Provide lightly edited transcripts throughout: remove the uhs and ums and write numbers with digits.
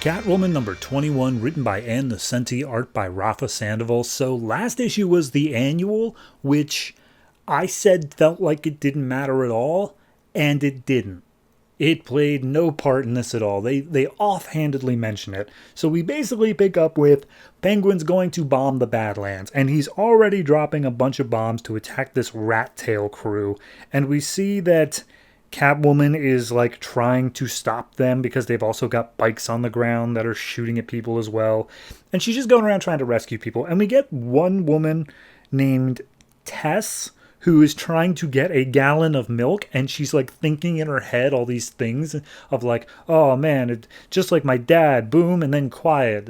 Catwoman number 21, written by Ann Nocenti, art by Rafa Sandoval. So last issue was the annual, which I said felt like it didn't matter at all, and it didn't. It played no part in this at all. They offhandedly mention it. So we basically pick up with Penguin's going to bomb the Badlands, and he's already dropping a bunch of bombs to attack this rat tail crew. And we see that Catwoman is like trying to stop them because they've also got bikes on the ground that are shooting at people as well. And she's just going around trying to rescue people. And we get one woman named Tess who is trying to get a gallon of milk, and she's like thinking in her head all these things of like, oh man, just like my dad, boom, and then quiet.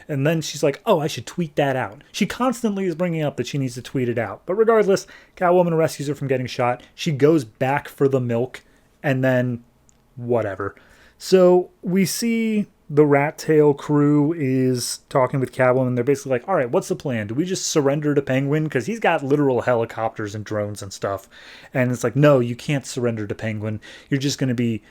And then she's like, oh, I should tweet that out. She constantly is bringing up that she needs to tweet it out. But regardless, Catwoman rescues her from getting shot. She goes back for the milk, and then whatever. So we see the Rat Tail crew is talking with Catwoman. They're basically like, all right, what's the plan? Do we just surrender to Penguin? Because he's got literal helicopters and drones and stuff. And it's like, no, you can't surrender to Penguin. You're just going to be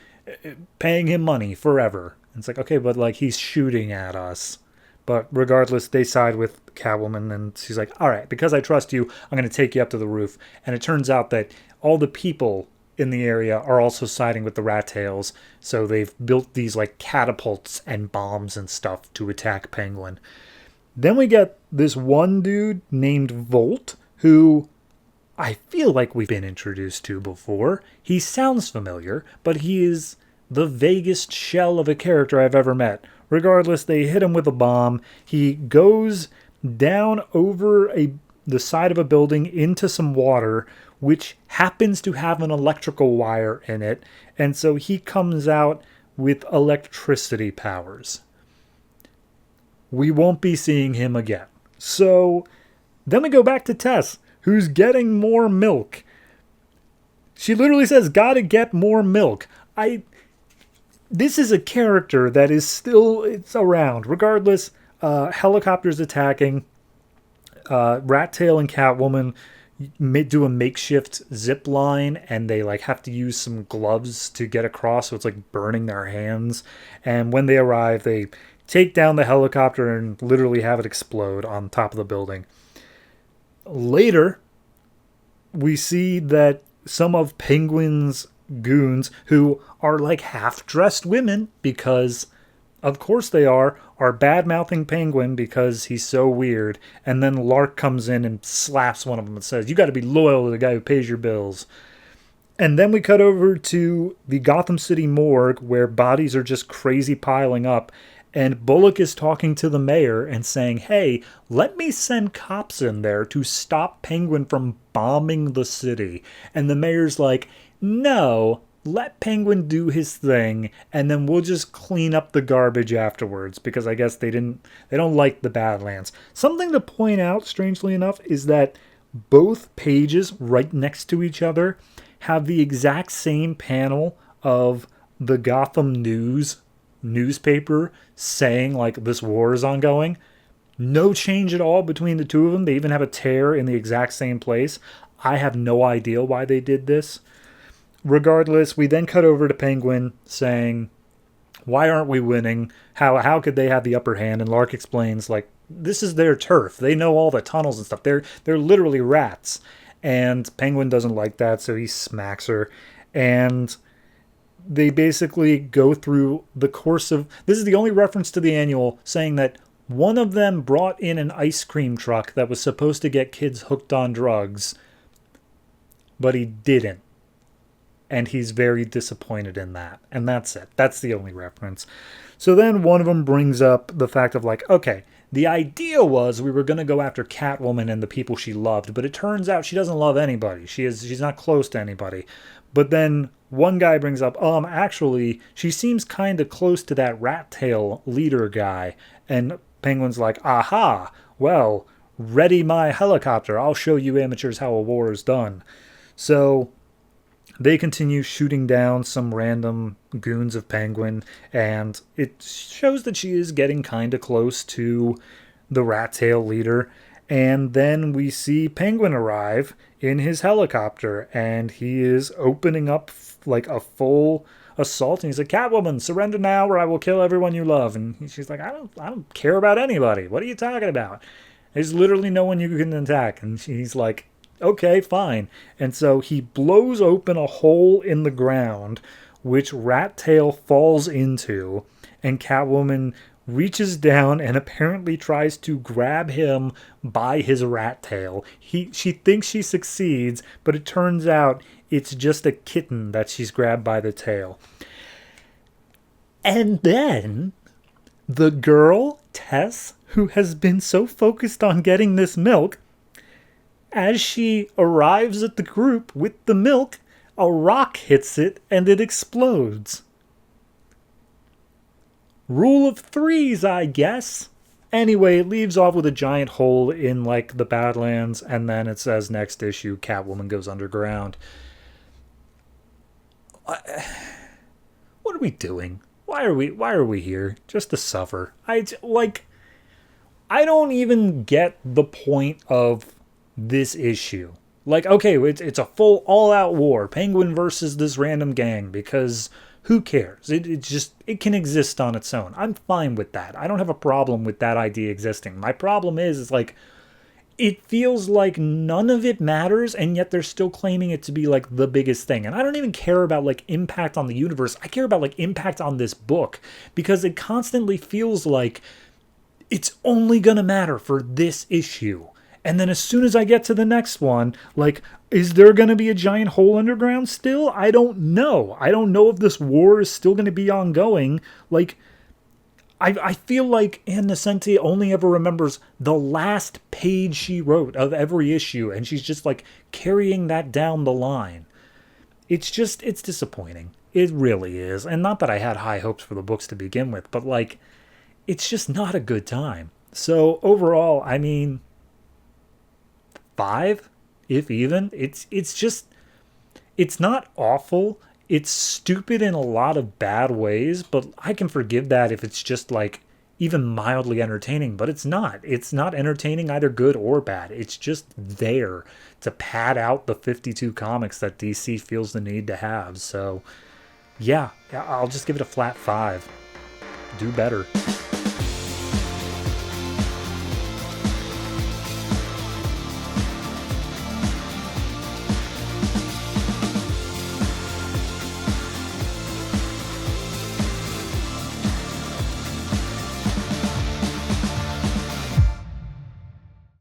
paying him money forever. And it's like, okay, but like he's shooting at us. But regardless, they side with Catwoman. And she's like, all right, because I trust you, I'm going to take you up to the roof. And it turns out that all the people in the area are also siding with the rat tails, so they've built these like catapults and bombs and stuff to attack Penguin. Then we get this one dude named Volt, who I feel like we've been introduced to before. He sounds familiar, but he is the vaguest shell of a character I've ever met. Regardless, they hit him with a bomb. He goes down over the side of a building into some water, which happens to have an electrical wire in it, and so he comes out with electricity powers. We won't be seeing him again. So then we go back to Tess, who's getting more milk. She literally says, gotta get more milk. This is a character that is still, it's around. Regardless, helicopters attacking, Rat Tail and Catwoman do a makeshift zip line, and they like have to use some gloves to get across, so it's like burning their hands. And when they arrive, they take down the helicopter and literally have it explode on top of the building. Later, we see that some of Penguin's goons, who are like half-dressed women, because of course they are bad-mouthing Penguin because he's so weird. And then Lark comes in and slaps one of them and says, you got to be loyal to the guy who pays your bills. And then we cut over to the Gotham City morgue, where bodies are just crazy piling up. And Bullock is talking to the mayor and saying, hey, let me send cops in there to stop Penguin from bombing the city. And the mayor's like, no, let Penguin do his thing, and then we'll just clean up the garbage afterwards, because I guess they don't like the Badlands. Something to point out, strangely enough, is that both pages right next to each other have the exact same panel of the Gotham newspaper saying like this war is ongoing. No change at all between the two of them. They even have a tear in the exact same place. I have no idea why they did this. Regardless, we then cut over to Penguin saying, why aren't we winning? How could they have the upper hand? And Lark explains, like, this is their turf. They know all the tunnels and stuff. They're literally rats. And Penguin doesn't like that, so he smacks her. And they basically go through the course of... This is the only reference to the annual, saying that one of them brought in an ice cream truck that was supposed to get kids hooked on drugs, but he didn't. And he's very disappointed in that. And that's it. That's the only reference. So then one of them brings up the fact of like, okay, the idea was we were going to go after Catwoman and the people she loved, but it turns out she doesn't love anybody. She's not close to anybody. But then one guy brings up, actually, she seems kind of close to that Rat Tail leader guy. And Penguin's like, aha, well, ready my helicopter. I'll show you amateurs how a war is done. So they continue shooting down some random goons of Penguin, and it shows that she is getting kind of close to the Rat Tail leader. And then we see Penguin arrive in his helicopter, and he is opening up like a full assault. And he's like, Catwoman, surrender now or I will kill everyone you love. And she's like, I don't care about anybody. What are you talking about? There's literally no one you can attack. And she's like, okay, fine. And so he blows open a hole in the ground, which Rat Tail falls into, and Catwoman reaches down and apparently tries to grab him by his rat tail. She thinks she succeeds, but it turns out it's just a kitten that she's grabbed by the tail. And then the girl, Tess, who has been so focused on getting this milk, as she arrives at the group with the milk, a rock hits it and it explodes. Rule of threes, I guess. Anyway, it leaves off with a giant hole in like the Badlands, and then it says next issue, Catwoman goes underground. What are we doing? Why are we here? Just to suffer. I don't even get the point of this issue. Like, okay, it's a full all-out war, Penguin versus this random gang, because who cares? It can exist on its own. I'm fine with that. I don't have a problem with that idea existing. My problem is like, it feels like none of it matters, and yet they're still claiming it to be like the biggest thing. And I don't even care about like impact on the universe. I care about like impact on this book, because it constantly feels like it's only gonna matter for this issue. And then as soon as I get to the next one, like, is there going to be a giant hole underground still? I don't know. I don't know if this war is still going to be ongoing. Like, I feel like Ann Nocenti only ever remembers the last page she wrote of every issue, and she's just, like, carrying that down the line. It's disappointing. It really is. And not that I had high hopes for the books to begin with, but, like, it's just not a good time. So, overall, I mean, 5, if even. It's not awful. It's stupid in a lot of bad ways, but I can forgive that if it's just like even mildly entertaining, but it's not. It's not entertaining, either good or bad. It's just there to pad out the 52 comics that DC feels the need to have. So yeah, I'll just give it a flat 5. Do better.